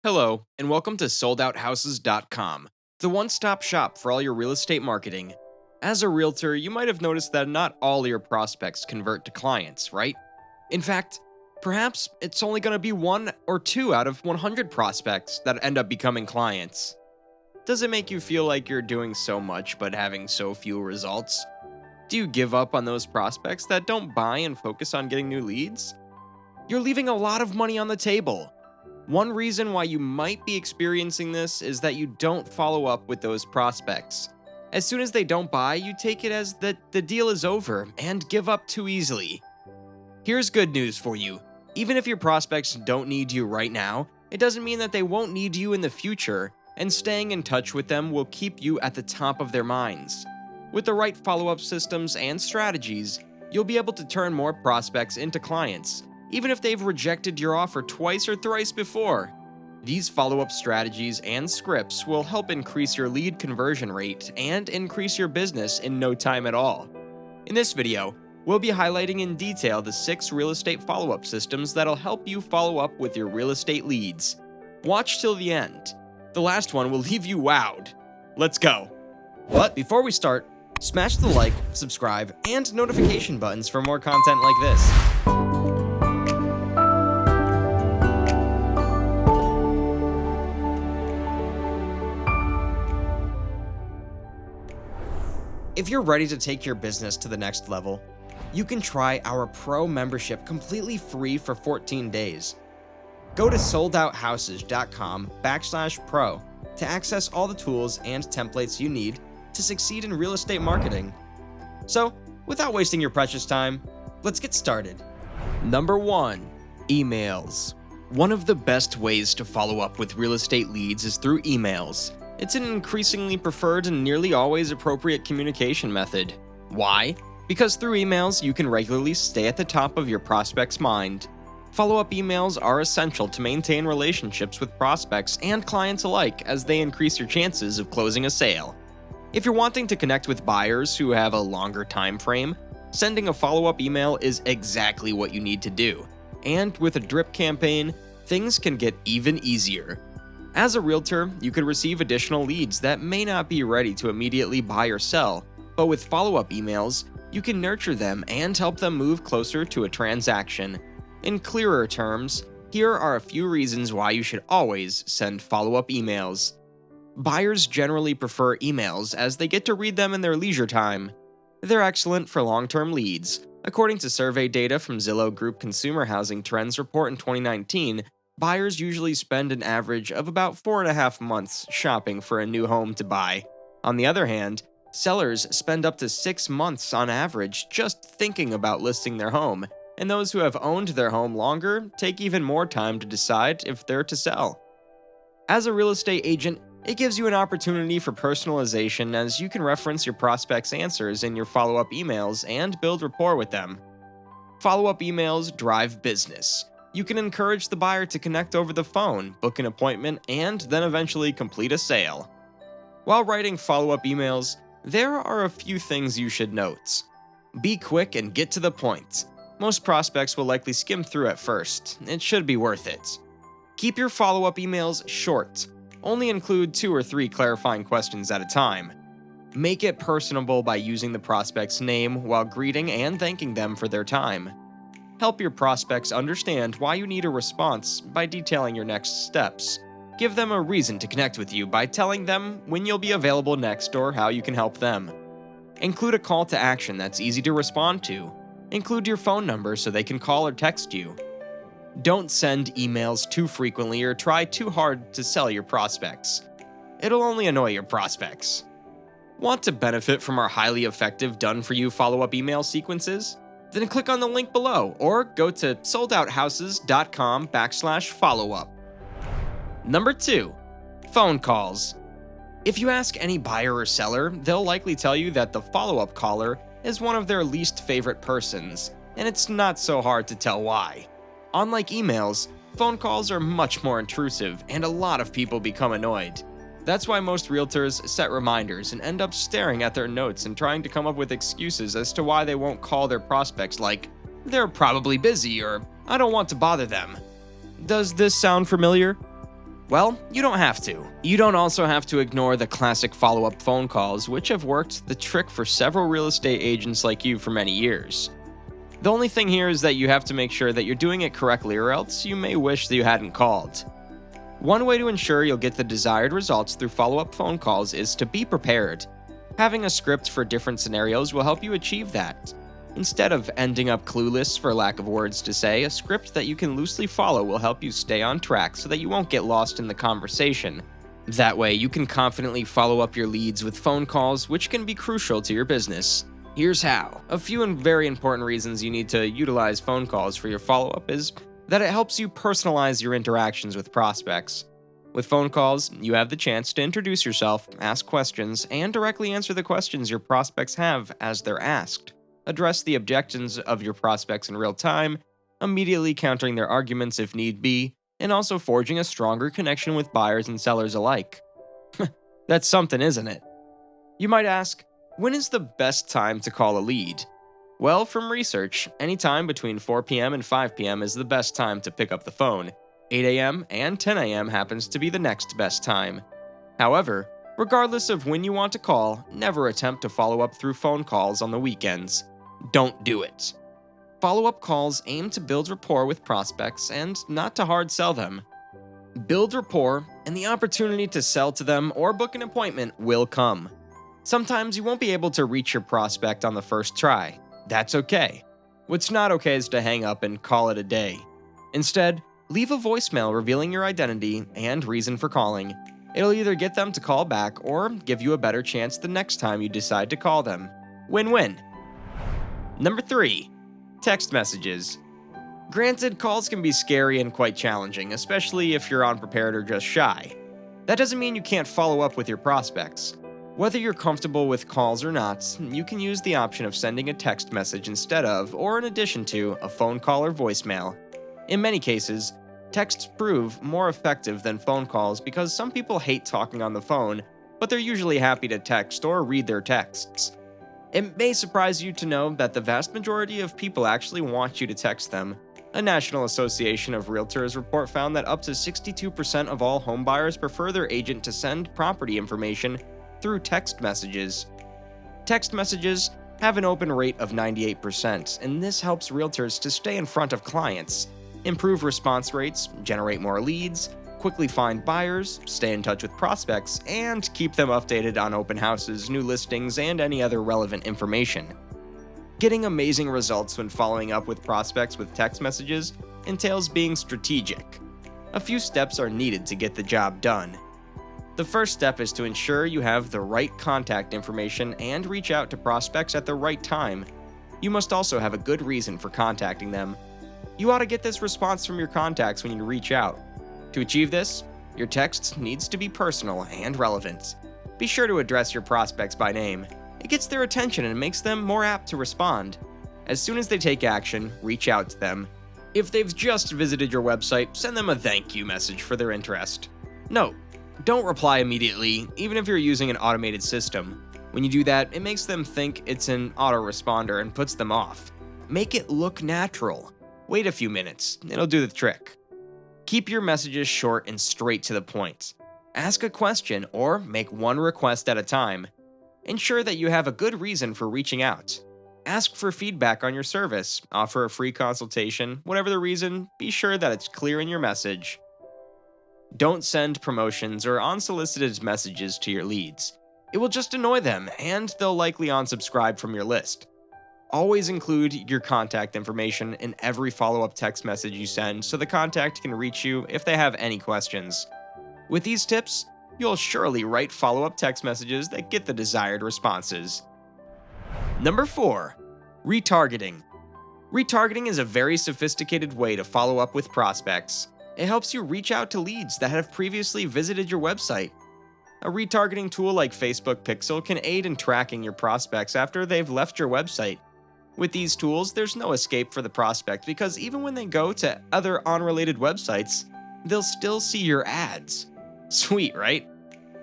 Hello, and welcome to SoldOutHouses.com, the one-stop shop for all your real estate marketing. As a realtor, you might have noticed that not all your prospects convert to clients, right? In fact, perhaps it's only going to be 1 or 2 out of 100 prospects that end up becoming clients. Does it make you feel like you're doing so much but having so few results? Do you give up on those prospects that don't buy and focus on getting new leads? You're leaving a lot of money on the table. One reason why you might be experiencing this is that you don't follow up with those prospects. As soon as they don't buy, you take it as that the deal is over and give up too easily. Here's good news for you. Even if your prospects don't need you right now, it doesn't mean that they won't need you in the future, and staying in touch with them will keep you at the top of their minds. With the right follow-up systems and strategies, you'll be able to turn more prospects into clients, even if they've rejected your offer twice or thrice before. These follow-up strategies and scripts will help increase your lead conversion rate and increase your business in no time at all. In this video, we'll be highlighting in detail the 6 real estate follow-up systems that'll help you follow up with your real estate leads. Watch till the end. The last one will leave you wowed. Let's go. But before we start, smash the like, subscribe, and notification buttons for more content like this. If you're ready to take your business to the next level, you can try our Pro membership completely free for 14 days. Go to SoldOutHouses.com/pro to access all the tools and templates you need to succeed in real estate marketing. So, without wasting your precious time, let's get started. Number 1. Emails. One of the best ways to follow up with real estate leads is through emails. It's an increasingly preferred and nearly always appropriate communication method. Why? Because through emails, you can regularly stay at the top of your prospect's mind. Follow-up emails are essential to maintain relationships with prospects and clients alike as they increase your chances of closing a sale. If you're wanting to connect with buyers who have a longer time frame, sending a follow-up email is exactly what you need to do. And with a drip campaign, things can get even easier. As a realtor, you could receive additional leads that may not be ready to immediately buy or sell, but with follow-up emails, you can nurture them and help them move closer to a transaction. In clearer terms, here are a few reasons why you should always send follow-up emails. Buyers generally prefer emails as they get to read them in their leisure time. They're excellent for long-term leads. According to survey data from Zillow Group Consumer Housing Trends Report in 2019, buyers usually spend an average of about 4.5 months shopping for a new home to buy. On the other hand, sellers spend up to 6 months on average just thinking about listing their home, and those who have owned their home longer take even more time to decide if they're to sell. As a real estate agent, it gives you an opportunity for personalization as you can reference your prospects' answers in your follow-up emails and build rapport with them. Follow-up emails drive business. You can encourage the buyer to connect over the phone, book an appointment, and then eventually complete a sale. While writing follow-up emails, there are a few things you should note. Be quick and get to the point. Most prospects will likely skim through at first. It should be worth it. Keep your follow-up emails short. Only include 2 or 3 clarifying questions at a time. Make it personable by using the prospect's name while greeting and thanking them for their time. Help your prospects understand why you need a response by detailing your next steps. Give them a reason to connect with you by telling them when you'll be available next or how you can help them. Include a call to action that's easy to respond to. Include your phone number so they can call or text you. Don't send emails too frequently or try too hard to sell your prospects. It'll only annoy your prospects. Want to benefit from our highly effective done-for-you follow-up email sequences? Then click on the link below or go to SoldOutHouses.com/follow-up. Number 2. Phone calls. If you ask any buyer or seller, they'll likely tell you that the follow-up caller is one of their least favorite persons, and it's not so hard to tell why. Unlike emails, phone calls are much more intrusive, and a lot of people become annoyed. That's why most realtors set reminders and end up staring at their notes and trying to come up with excuses as to why they won't call their prospects, like, "They're probably busy," or "I don't want to bother them." Does this sound familiar? Well, you don't have to. You don't also have to ignore the classic follow-up phone calls, which have worked the trick for several real estate agents like you for many years. The only thing here is that you have to make sure that you're doing it correctly, or else you may wish that you hadn't called. One way to ensure you'll get the desired results through follow-up phone calls is to be prepared. Having a script for different scenarios will help you achieve that. Instead of ending up clueless for lack of words to say, a script that you can loosely follow will help you stay on track so that you won't get lost in the conversation. That way, you can confidently follow up your leads with phone calls, which can be crucial to your business. Here's how. A few very important reasons you need to utilize phone calls for your follow-up is that it helps you personalize your interactions with prospects. With phone calls, you have the chance to introduce yourself, ask questions, and directly answer the questions your prospects have as they're asked. Address the objections of your prospects in real time, immediately countering their arguments if need be, and also forging a stronger connection with buyers and sellers alike. That's something, isn't it? You might ask, when is the best time to call a lead? Well, from research, any time between 4 p.m. and 5 p.m. is the best time to pick up the phone. 8 a.m. and 10 a.m. happens to be the next best time. However, regardless of when you want to call, never attempt to follow up through phone calls on the weekends. Don't do it. Follow-up calls aim to build rapport with prospects and not to hard sell them. Build rapport, and the opportunity to sell to them or book an appointment will come. Sometimes you won't be able to reach your prospect on the first try. That's okay. What's not okay is to hang up and call it a day. Instead, leave a voicemail revealing your identity and reason for calling. It'll either get them to call back or give you a better chance the next time you decide to call them. Win-win. Number 3. Text messages. Granted, calls can be scary and quite challenging, especially if you're unprepared or just shy. That doesn't mean you can't follow up with your prospects. Whether you're comfortable with calls or not, you can use the option of sending a text message instead of, or in addition to, a phone call or voicemail. In many cases, texts prove more effective than phone calls because some people hate talking on the phone, but they're usually happy to text or read their texts. It may surprise you to know that the vast majority of people actually want you to text them. A National Association of Realtors report found that up to 62% of all homebuyers prefer their agent to send property information through text messages. Text messages have an open rate of 98%, and this helps realtors to stay in front of clients, improve response rates, generate more leads, quickly find buyers, stay in touch with prospects, and keep them updated on open houses, new listings, and any other relevant information. Getting amazing results when following up with prospects with text messages entails being strategic. A few steps are needed to get the job done. The first step is to ensure you have the right contact information and reach out to prospects at the right time. You must also have a good reason for contacting them. You ought to get this response from your contacts when you reach out. To achieve this, your text needs to be personal and relevant. Be sure to address your prospects by name. It gets their attention and makes them more apt to respond. As soon as they take action, reach out to them. If they've just visited your website, send them a thank you message for their interest. Note, don't reply immediately, even if you're using an automated system. When you do that, it makes them think it's an autoresponder and puts them off. Make it look natural. Wait a few minutes, it'll do the trick. Keep your messages short and straight to the point. Ask a question or make one request at a time. Ensure that you have a good reason for reaching out. Ask for feedback on your service, offer a free consultation, whatever the reason, be sure that it's clear in your message. Don't send promotions or unsolicited messages to your leads. It will just annoy them, and they'll likely unsubscribe from your list. Always include your contact information in every follow-up text message you send so the contact can reach you if they have any questions. With these tips, you'll surely write follow-up text messages that get the desired responses. Number 4. Retargeting. Retargeting is a very sophisticated way to follow up with prospects. It helps you reach out to leads that have previously visited your website. A retargeting tool like Facebook Pixel can aid in tracking your prospects after they've left your website. With these tools, there's no escape for the prospect because even when they go to other unrelated websites, they'll still see your ads. Sweet, right?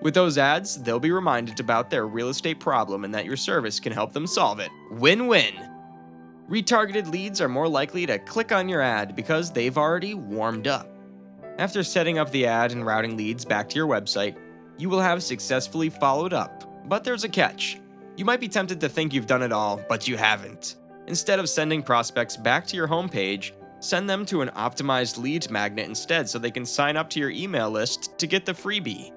With those ads, they'll be reminded about their real estate problem and that your service can help them solve it. Win-win! Retargeted leads are more likely to click on your ad because they've already warmed up. After setting up the ad and routing leads back to your website, you will have successfully followed up. But there's a catch. You might be tempted to think you've done it all, but you haven't. Instead of sending prospects back to your homepage, send them to an optimized lead magnet instead so they can sign up to your email list to get the freebie.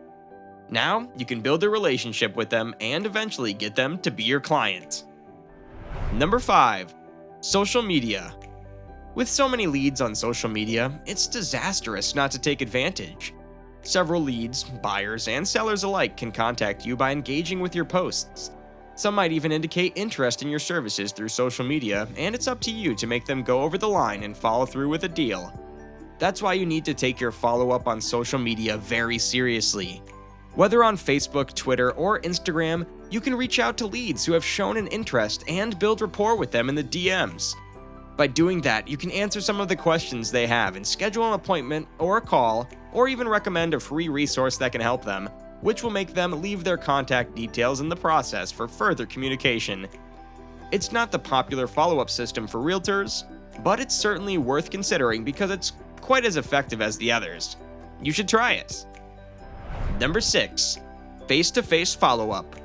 Now, you can build a relationship with them and eventually get them to be your client. Number 5. Social media. With so many leads on social media, it's disastrous not to take advantage. Several leads, buyers, and sellers alike can contact you by engaging with your posts. Some might even indicate interest in your services through social media, and it's up to you to make them go over the line and follow through with a deal. That's why you need to take your follow-up on social media very seriously. Whether on Facebook, Twitter, or Instagram, you can reach out to leads who have shown an interest and build rapport with them in the DMs. By doing that, you can answer some of the questions they have and schedule an appointment or a call, or even recommend a free resource that can help them, which will make them leave their contact details in the process for further communication. It's not the popular follow-up system for realtors, but it's certainly worth considering because it's quite as effective as the others. You should try it. Number 6. Face-to-face follow-up.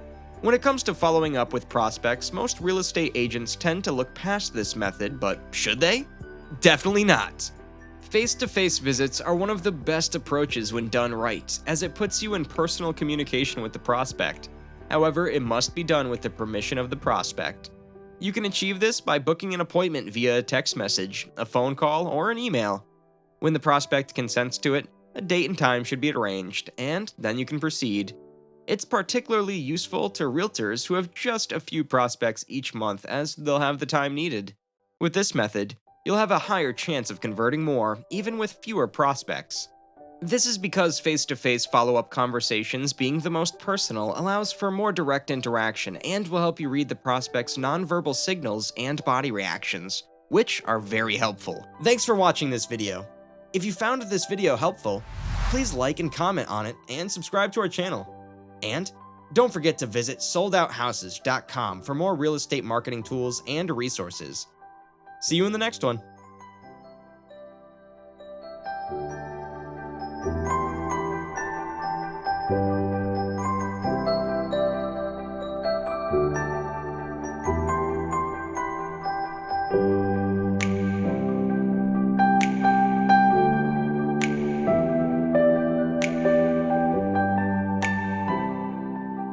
When it comes to following up with prospects, most real estate agents tend to look past this method, but should they? Definitely not. Face-to-face visits are one of the best approaches when done right, as it puts you in personal communication with the prospect. However, it must be done with the permission of the prospect. You can achieve this by booking an appointment via a text message, a phone call, or an email. When the prospect consents to it, a date and time should be arranged, and then you can proceed. It's particularly useful to realtors who have just a few prospects each month, as they'll have the time needed. With this method, you'll have a higher chance of converting more, even with fewer prospects. This is because face-to-face follow-up conversations, being the most personal, allows for more direct interaction and will help you read the prospect's nonverbal signals and body reactions, which are very helpful. Thanks for watching this video. If you found this video helpful, please like and comment on it and subscribe to our channel. And don't forget to visit SoldOutHouses.com for more real estate marketing tools and resources. See you in the next one.